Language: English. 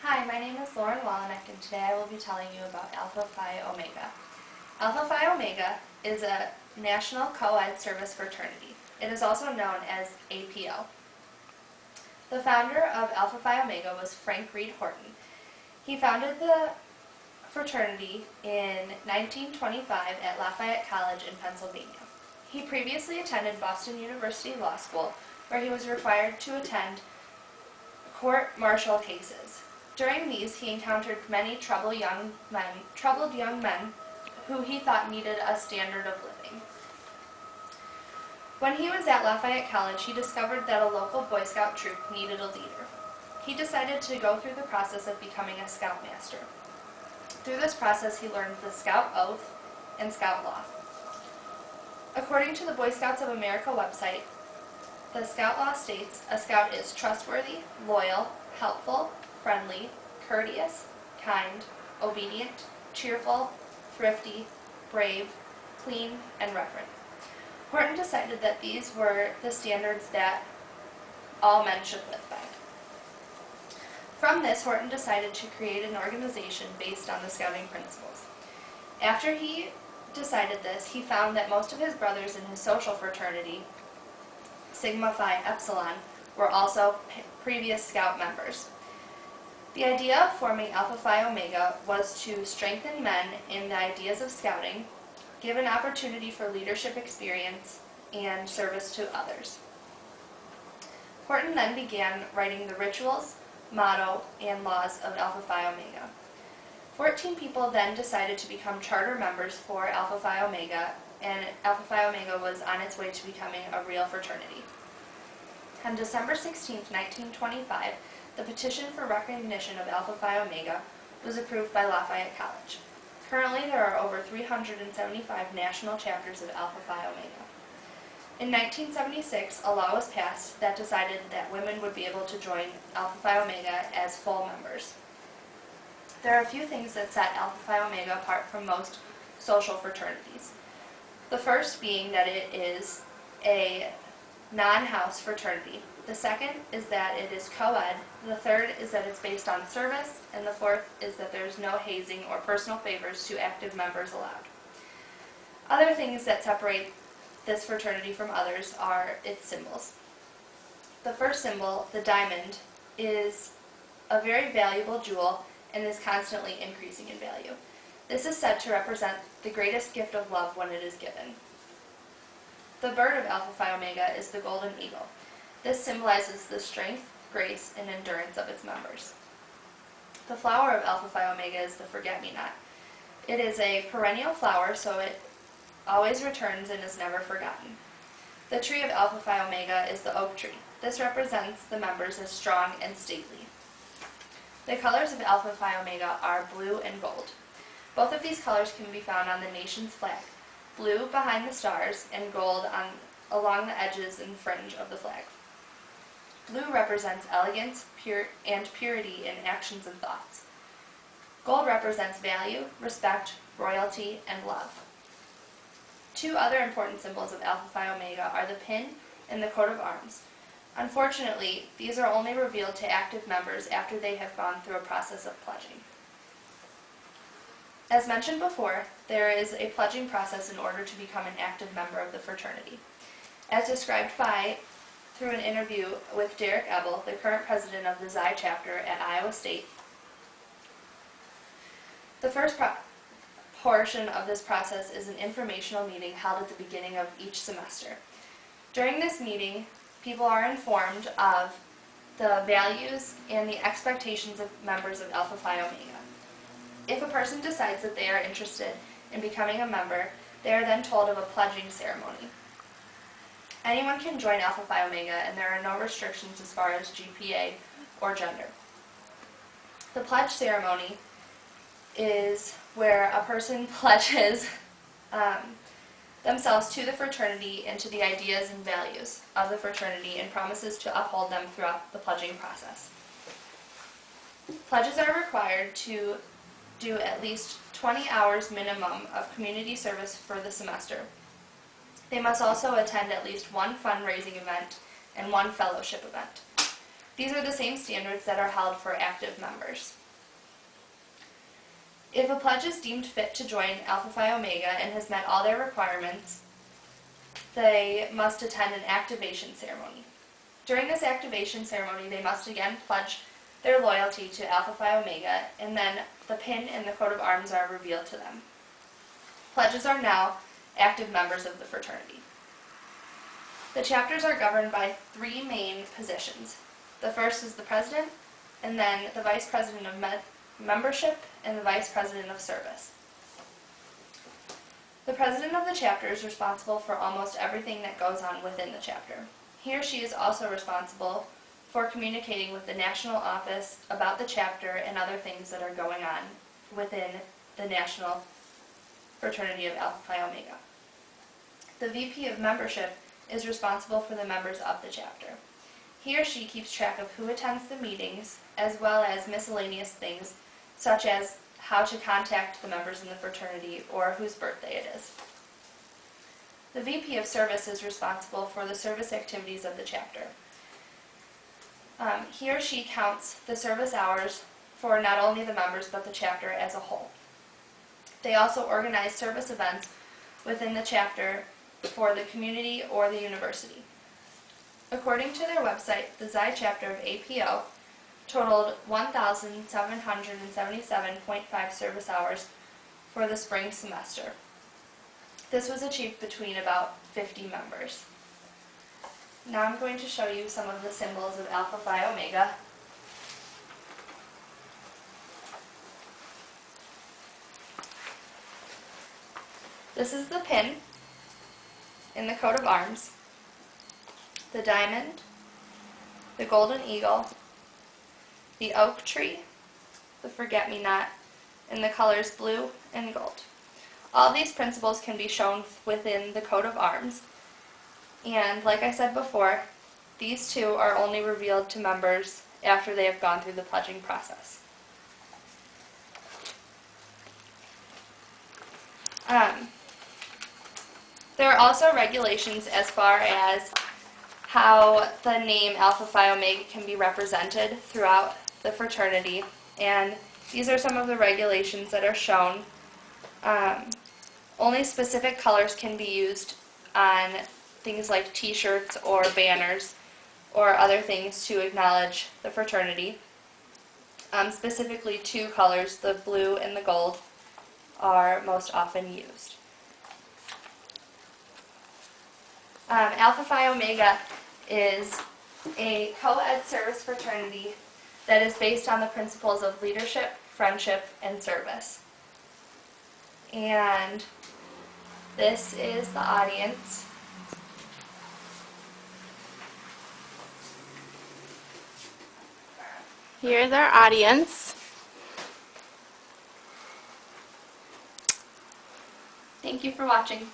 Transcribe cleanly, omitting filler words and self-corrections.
Hi, my name is Lauren Walleneck, and today I will be telling you about Alpha Phi Omega. Alpha Phi Omega is a national co-ed service fraternity. It is also known as APO. The founder of Alpha Phi Omega was Frank Reed Horton. He founded the fraternity in 1925 at Lafayette College in Pennsylvania. He previously attended Boston University Law School, where he was required to attend court-martial cases. During these, he encountered many troubled young men who he thought needed a standard of living. When he was at Lafayette College, he discovered that a local Boy Scout troop needed a leader. He decided to go through the process of becoming a Scoutmaster. Through this process, he learned the Scout Oath and Scout Law. According to the Boy Scouts of America website, the Scout Law states, a Scout is trustworthy, loyal, helpful, friendly, courteous, kind, obedient, cheerful, thrifty, brave, clean, and reverent. Horton decided that these were the standards that all men should live by. From this, Horton decided to create an organization based on the Scouting principles. After he decided this, he found that most of his brothers in his social fraternity, Sigma Phi Epsilon, were also previous Scout members. The idea of forming Alpha Phi Omega was to strengthen men in the ideas of Scouting, give an opportunity for leadership experience, and service to others. Horton then began writing the rituals, motto, and laws of Alpha Phi Omega. 14 people then decided to become charter members for Alpha Phi Omega, and Alpha Phi Omega was on its way to becoming a real fraternity. On December 16, 1925, the petition for recognition of Alpha Phi Omega was approved by Lafayette College. Currently, there are over 375 national chapters of Alpha Phi Omega. In 1976, a law was passed that decided that women would be able to join Alpha Phi Omega as full members. There are a few things that set Alpha Phi Omega apart from most social fraternities. The first being that it is a non-house fraternity. The second is that it is co-ed. The third is that it's based on service. And the fourth is that there's no hazing or personal favors to active members allowed. Other things that separate this fraternity from others are its symbols. The first symbol, the diamond, is a very valuable jewel and is constantly increasing in value. This is said to represent the greatest gift of love when it is given. The bird of Alpha Phi Omega is the golden eagle. This symbolizes the strength, grace, and endurance of its members. The flower of Alpha Phi Omega is the forget-me-not. It is a perennial flower, so it always returns and is never forgotten. The tree of Alpha Phi Omega is the oak tree. This represents the members as strong and stately. The colors of Alpha Phi Omega are blue and gold. Both of these colors can be found on the nation's flag, blue behind the stars and gold along the edges and fringe of the flag. Blue represents elegance, purity in actions and thoughts. Gold represents value, respect, royalty, and love. Two other important symbols of Alpha Phi Omega are the pin and the coat of arms. Unfortunately, these are only revealed to active members after they have gone through a process of pledging. As mentioned before, there is a pledging process in order to become an active member of the fraternity. As described through an interview with Derek Ebel, the current president of the Xi chapter at Iowa State, the first portion of this process is an informational meeting held at the beginning of each semester. During this meeting, people are informed of the values and the expectations of members of Alpha Phi Omega. If a person decides that they are interested in becoming a member, they are then told of a pledging ceremony. Anyone can join Alpha Phi Omega, and there are no restrictions as far as GPA or gender. The pledge ceremony is where a person pledges themselves to the fraternity and to the ideas and values of the fraternity and promises to uphold them throughout the pledging process. Pledges are required to do at least 20 hours minimum of community service for the semester. They must also attend at least one fundraising event and one fellowship event. These are the same standards that are held for active members. If a pledge is deemed fit to join Alpha Phi Omega and has met all their requirements, they must attend an activation ceremony. During this activation ceremony, they must again pledge their loyalty to Alpha Phi Omega, and then the pin and the coat of arms are revealed to them. Pledges are now active members of the fraternity. The chapters are governed by three main positions. The first is the president, and then the vice president of membership, and the vice president of service. The president of the chapter is responsible for almost everything that goes on within the chapter. He or she is also responsible for communicating with the national office about the chapter and other things that are going on within the National Fraternity of Alpha Phi Omega. The VP of membership is responsible for the members of the chapter. He or she keeps track of who attends the meetings, as well as miscellaneous things, such as how to contact the members in the fraternity or whose birthday it is. The VP of Service is responsible for the service activities of the chapter. He or she counts the service hours for not only the members but the chapter as a whole. They also organize service events within the chapter for the community or the university. According to their website, the Xi chapter of APO totaled 1,777.5 service hours for the spring semester. This was achieved between about 50 members. Now I'm going to show you some of the symbols of Alpha Phi Omega. This is the pin in the coat of arms, the diamond, the golden eagle, the oak tree, the forget-me-not, and the colors blue and gold. All these principles can be shown within the coat of arms, and like I said before, these two are only revealed to members after they have gone through the pledging process. There are also regulations as far as how the name Alpha Phi Omega can be represented throughout the fraternity, and these are some of the regulations that are shown. Only specific colors can be used on things like t-shirts or banners or other things to acknowledge the fraternity. Specifically, two colors, the blue and the gold, are most often used. Alpha Phi Omega is a co-ed service fraternity that is based on the principles of leadership, friendship, and service. And this is the audience. Here's our audience. Thank you for watching.